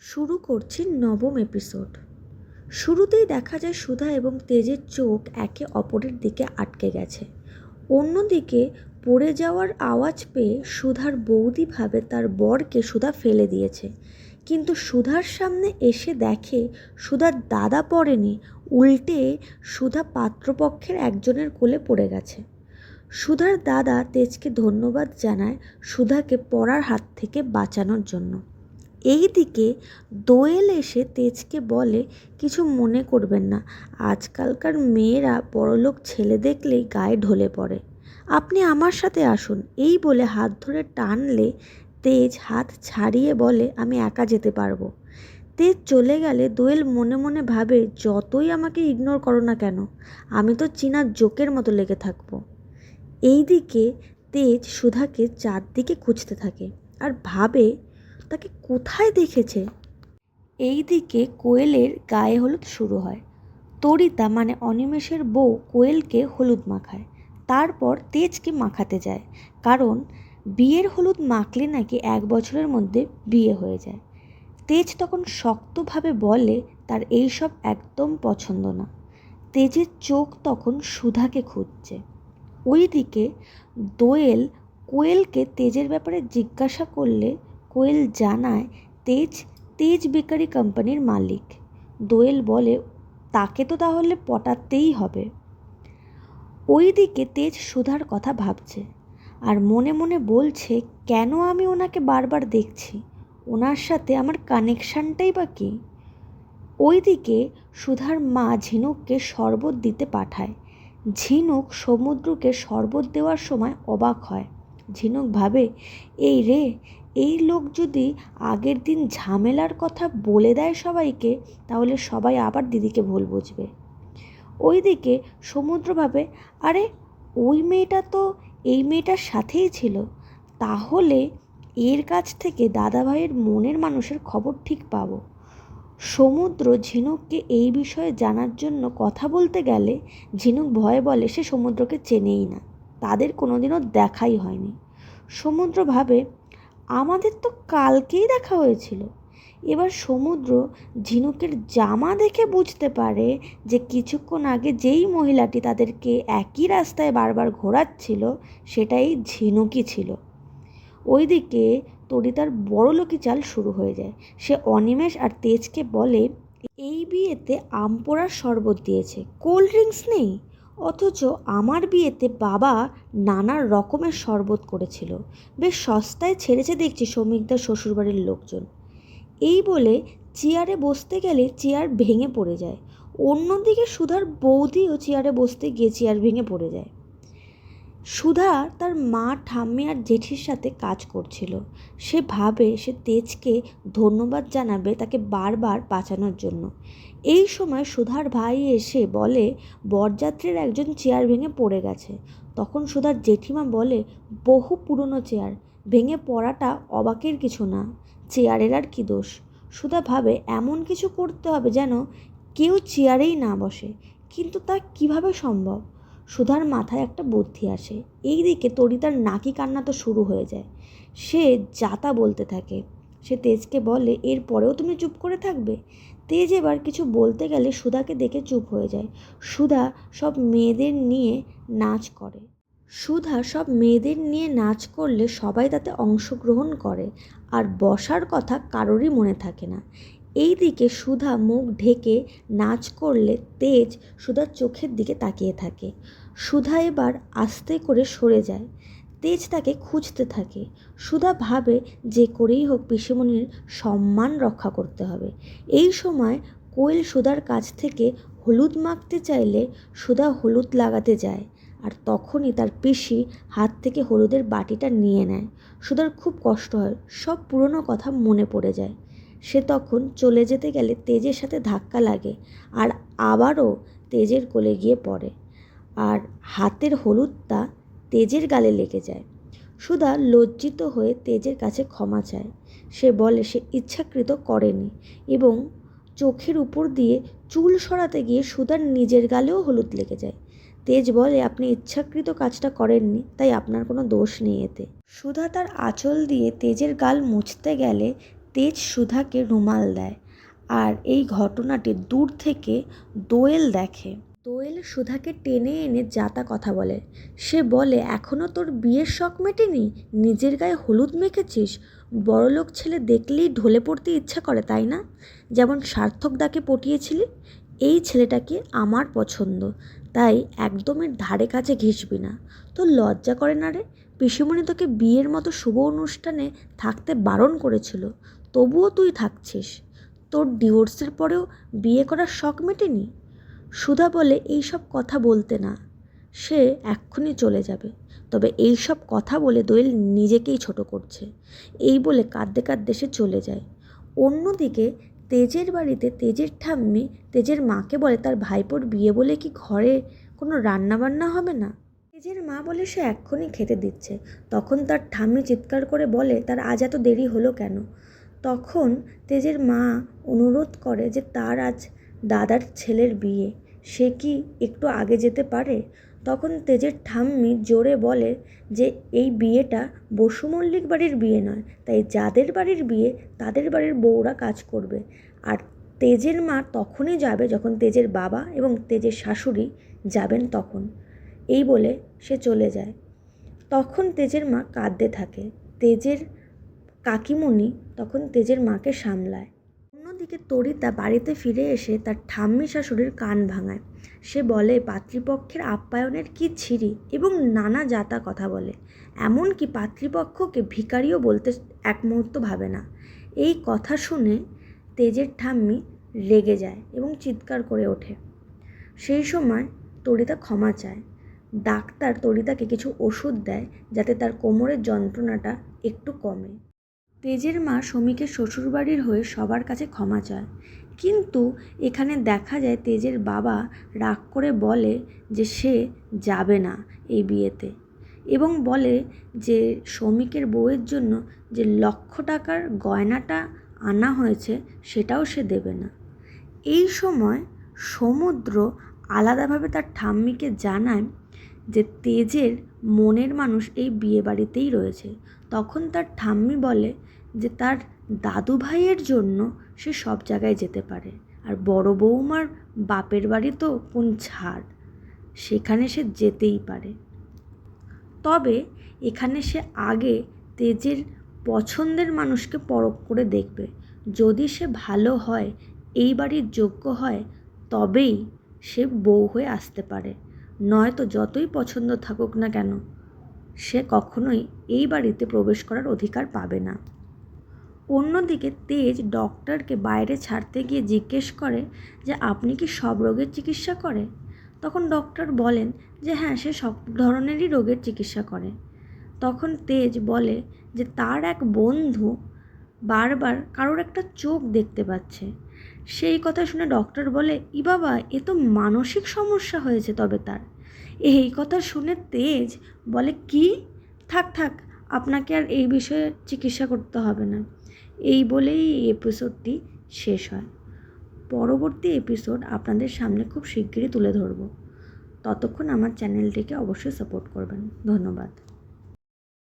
শুরু করছি নবম এপিসোড। শুরুতেই দেখা যায় সুধা এবং তেজের চোখ একে অপরের দিকে আটকে গেছে। অন্যদিকে পড়ে যাওয়ার আওয়াজ পেয়ে সুধার বৌদি ভাবে তার বরকে সুধা ফেলে দিয়েছে, কিন্তু সুধার সামনে এসে দেখে সুধার দাদা পড়েনি, উল্টে সুধা পাত্রপক্ষের একজনের কোলে পড়ে গেছে। সুধার দাদা তেজকে ধন্যবাদ জানায় সুধাকে পড়ার হাত থেকে বাঁচানোর জন্য। এইদিকে দোয়েল এসে তেজকে বলে, কিছু মনে করবেন না, আজকালকার মেয়েরা বড়লোক ছেলে দেখলেই গায়ে ঢলে পড়ে, আপনি আমার সাথে আসুন। এই বলে হাত ধরে টানলে তেজ হাত ছাড়িয়ে বলে, আমি একা যেতে পারবো। তেজ চলে গেলে দোয়েল মনে মনে ভাবে, যতই আমাকে ইগনোর করো না কেন, আমি তো চীনার জোকের মতো লেগে থাকবো। এইদিকে তেজ সুধাকে চারদিকে খুঁজতে থাকে আর ভাবে তাকে কোথায় দেখেছে। এইদিকে কোয়েলের গায়ে হলুদ শুরু হয়। তরিতা মানে অনিমেষের বউ কোয়েলকে হলুদ মাখায়, তারপর তেজকে মাখাতে যায়, কারণ বিয়ের হলুদ মাখলে নাকি 1 বছরের মধ্যে বিয়ে হয়ে যায়। তেজ তখন শক্তভাবে বলে তার এইসব একদম পছন্দ না। তেজের চোখ তখন সুধাকে খুঁজছে। ওইদিকে দোয়েল কোয়েলকে তেজের ব্যাপারে জিজ্ঞাসা করলে কোয়েল জানায় তেজ বেকারি কোম্পানির মালিক। দোয়েল বলে, তাকে তো তাহলে পটাতেই হবে। ওইদিকে তেজ সুধার কথা ভাবছে আর মনে মনে বলছে, কেন আমি ওনাকে বারবার দেখছি, ওনার সাথে আমার কানেকশানটাই বা কী। ওইদিকে সুধার মা ঝিনুককে শরবত দিতে পাঠায়। ঝিনুক সমুদ্রকে শরবত দেওয়ার সময় অবাক হয়। ঝিনুক ভাবে, এই লোক যদি আগের দিন ঝামেলার কথা বলে দেয় সবাইকে, তাহলে সবাই আবার দিদিকে ভুল বুঝবে। ওইদিকে সমুদ্র ভাবে, আরে ওই মেয়েটা তো এই মেয়েটার সাথেই ছিল, তাহলে এর কাছ থেকে দাদাভাইয়ের মনের মানুষের খবর ঠিক পাবো। সমুদ্র ঝিনুককে এই বিষয়ে জানার জন্য কথা বলতে গেলে ঝিনুক ভয়ে বলে সে সমুদ্রকে চেনেই না, তাদের কোনোদিনও দেখাই হয়নি। সমুদ্র ভাবে, আমাদের তো কালকেই দেখা হয়েছিল। এবার সমুদ্র ঝিনুকের জামা দেখে বুঝতে পারে যে কিছুক্ষণ আগে যেই মহিলাটি তাদেরকে একই রাস্তায় বারবার ঘোরাচ্ছিল সেটাই ঝিনুকই ছিল। ওইদিকে তরিতার বড়লোকি চাল শুরু হয়ে যায়। সে অনিমেষ আর তেজকে বলে, এই বিয়েতে আম পোড়ার শরবত দিয়েছে, কোল্ড ড্রিঙ্কস নেই, অথচ আমার বিয়েতে বাবা নানা রকমের শরবত করেছিল, বেশ সস্তায় ছেড়েছে দেখছি শ্রমিকদার শ্বশুরবাড়ির লোকজন। এই বলে চেয়ারে বসতে গেলে চেয়ার ভেঙে পড়ে যায়। অন্যদিকে সুধার বৌদিও চেয়ারে বসতে গিয়ে চেয়ার ভেঙে পড়ে যায়। সুধা তার মা ঠাম্মি আর জেঠির সাথে কাজ করছিল। সে ভাবে সে তেজকে ধন্যবাদ জানাবে তাকে বারবার বাঁচানোর জন্য। এই সময় সুধার ভাই এসে বলে বরযাত্রীর একজন চেয়ার ভেঙে পড়ে গেছে। তখন সুধার জেঠিমা বলে, বহু পুরনো চেয়ার, ভেঙে পড়াটা অবাকের কিছু না, চেয়ারের আর কী দোষ। সুধা ভাবে এমন কিছু করতে হবে যেন কেউ চেয়ারেই না বসে, কিন্তু তা কিভাবে সম্ভব। সুধার মাথায় একটা বুদ্ধি আসে। এইদিকে তরিতার নাকি কান্না তো শুরু হয়ে যায়। সে যাতা বলতে থাকে। সে তেজকে বলে, এরপরেও তুমি চুপ করে থাকবে। তেজ এবার কিছু বলতে গেলে সুধাকে দেখে চুপ হয়ে যায়। সুধা সব মেয়েদের নিয়ে নাচ করলে সবাই তাতে অংশগ্রহণ করে, আর বসার কথা কারোরই মনে থাকে না। এইদিকে সুধা মুখ ঢেকে নাচ করলে তেজ সুধার চোখের দিকে তাকিয়ে থাকে। সুধা এবার আস্তে করে সরে যায়। তেজ তাকে খুঁজতে থাকে। সুধা ভাবে যে করেই হোক পিসিমণির সম্মান রক্ষা করতে হবে। এই সময় কোয়েল সুধার কাছ থেকে হলুদ মাখতে চাইলে সুধা হলুদ লাগাতে যায়, আর তখনই তার পিসি হাত থেকে হলুদের বাটিটা নিয়ে নেয়। সুধার খুব কষ্ট হয়, সব পুরনো কথা মনে পড়ে যায়। সে তখন চলে যেতে গেলে তেজের সাথে ধাক্কা লাগে আর আবারও তেজের কোলে গিয়ে পড়ে, আর হাতের হলুদটা তেজের গালে লেগে যায়। সুধা লজ্জিত হয়ে তেজের কাছে ক্ষমা চায়। সে বলে সে ইচ্ছাকৃত করেনি এবং চোখের উপর দিয়ে চুল সরাতে গিয়ে সুধার নিজের গালেও হলুদ লেগে যায়। তেজ বলে, আপনি ইচ্ছাকৃত কাজটা করেননি, তাই আপনার কোনো দোষ নেই এতে। সুধা তার আঁচল দিয়ে তেজের গাল মুছতে গেলে তেজ সুধাকে রুমাল দেয়, আর এই ঘটনাটি দূর থেকে দোয়েল দেখে। দোয়েল সুধাকে টেনে এনে যাতা কথা বলে। সে বলে, এখনও তোর বিয়ের শখ মেটেনি? নিজের গায়ে হলুদ মেখেছিস? বড়লোক ছেলে দেখলেই ঢলে পড়তে ইচ্ছা করে, তাই না? যেমন সার্থক দাকে পটিয়েছিলি। এই ছেলেটাকে আমার পছন্দ, তাই একদমই ধারে কাছে ঘেঁষবি না। তোর লজ্জা করে না রে? পিসিমণি তোকে বিয়ের মতো শুভ অনুষ্ঠানে থাকতে বারণ করেছিল, তবুও তুই থাকছিস। তোর ডিভোর্সের পরেও বিয়ে করার শখ মেটেনি? সুধা বলে, এই সব কথা বলতে না, সে এক্ষুনি চলে যাবে। তবে এই সব কথা বলে দোয়েল নিজেকেই ছোট করছে। এই বলে কাঁদতে কাঁদতে সে চলে যায়। অন্যদিকে তেজের বাড়িতে তেজের ঠাম্মি তেজের মাকে বলে, তার ভাইপোর বিয়ে বলে কি ঘরে কোনো রান্নাবান্না হবে না? তেজের মা বলে সে এক্ষুনি খেতে দিচ্ছে। তখন তার ঠাম্মি চিৎকার করে বলে, তার আজ এত দেরি হলো কেন? তখন তেজের মা অনুরোধ করে যে তার আজ দাদার ছেলের বিয়ে, সে কি একটু আগে যেতে পারে? তখন তেজের ঠাম্মি জোরে বলে যে এই বিয়েটা বসু মল্লিক বাড়ির বিয়ে নয়, তাই যাদের বাড়ির বিয়ে তাদের বাড়ির বউরা কাজ করবে। আর তেজের মা তখনই যাবে যখন তেজের বাবা এবং তেজের শাশুড়ি যাবেন তখন। এই বলে সে চলে যায়। তখন তেজের মা কাঁদতে থাকে। তেজের কাকিমণি তখন তেজের মাকে সামলায়। অন্যদিকে তরিতা বাড়িতে ফিরে এসে তার ঠাম্মি শাশুড়ির কান ভাঙায়। সে বলে, পাত্রীপক্ষের আপ্যায়নের কি ছিরি, এবং নানা যাতা কথা বলে। এমনকি পাত্রীপক্ষকে ভিখারিও বলতে এক মুহূর্ত ভাবে না। এই কথা শুনে তেজের ঠাম্মি রেগে যায় এবং চিৎকার করে ওঠে। সেই সময় তরিতা ক্ষমা চায়। ডাক্তার তরিতাকে কিছু ওষুধ দেয় যাতে তার কোমরের যন্ত্রণাটা একটু কমে। তেজের মা শমীকের শ্বশুরবাড়ির হয়ে সবার কাছে ক্ষমা চায়, কিন্তু এখানে দেখা যায় তেজের বাবা রাগ করে বলে যে সে যাবে না এই বিয়েতে, এবং বলে যে শমীকের বউয়ের জন্য যে 1,00,000 টাকার গয়নাটা আনা হয়েছে সেটাও সে দেবে না। এই সময় সমুদ্র আলাদাভাবে তার ঠাম্মিকে জানায় যে তেজের মনের মানুষ এই বিয়ে বাড়িতেই রয়েছে। তখন তার ঠাম্মি বলে যে তার দাদু ভাইয়ের জন্য সে সব জায়গায় যেতে পারে, আর বড় বৌমার বাপের বাড়ি তো কোন ছাড়, সেখানে সে যেতেই পারে। তবে এখানে সে আগে তেজের পছন্দের মানুষকে পরখ করে দেখবে। যদি সে ভালো হয়, এই বাড়ির যোগ্য হয়, তবেই সে বউ হয়ে আসতে পারে। নয়তো যতই পছন্দ থাকুক না কেন, সে কখনোই এই বাড়িতে প্রবেশ করার অধিকার পাবে না। অন্যদিকে তেজ ডক্টরকে বাইরে ছাড়তে গিয়ে জিজ্ঞেস করে যে আপনি কি সব রোগের চিকিৎসা করে? তখন ডক্টর বলেন যে হ্যাঁ, সে সব ধরনেরই রোগের চিকিৎসা করে। তখন তেজ বলে যে তার এক বন্ধু বারবার কারোর একটা চোখ দেখতে পাচ্ছে। সেই কথা শুনে ডক্টর বলে, ই বাবা, এ তো মানসিক সমস্যা হয়েছে। তবে তার এই কথা শুনে তেজ বলে, কি, থাক থাক, আপনাকে আর এই বিষয়ে চিকিৎসা করতে হবে না। এই বলেই এই এপিসোডটি শেষ হয়। পরবর্তী এপিসোড আপনাদের সামনে খুব শিগগিরই তুলে ধরব। ততক্ষণ আমার চ্যানেলটিকে অবশ্যই সাপোর্ট করবেন। ধন্যবাদ।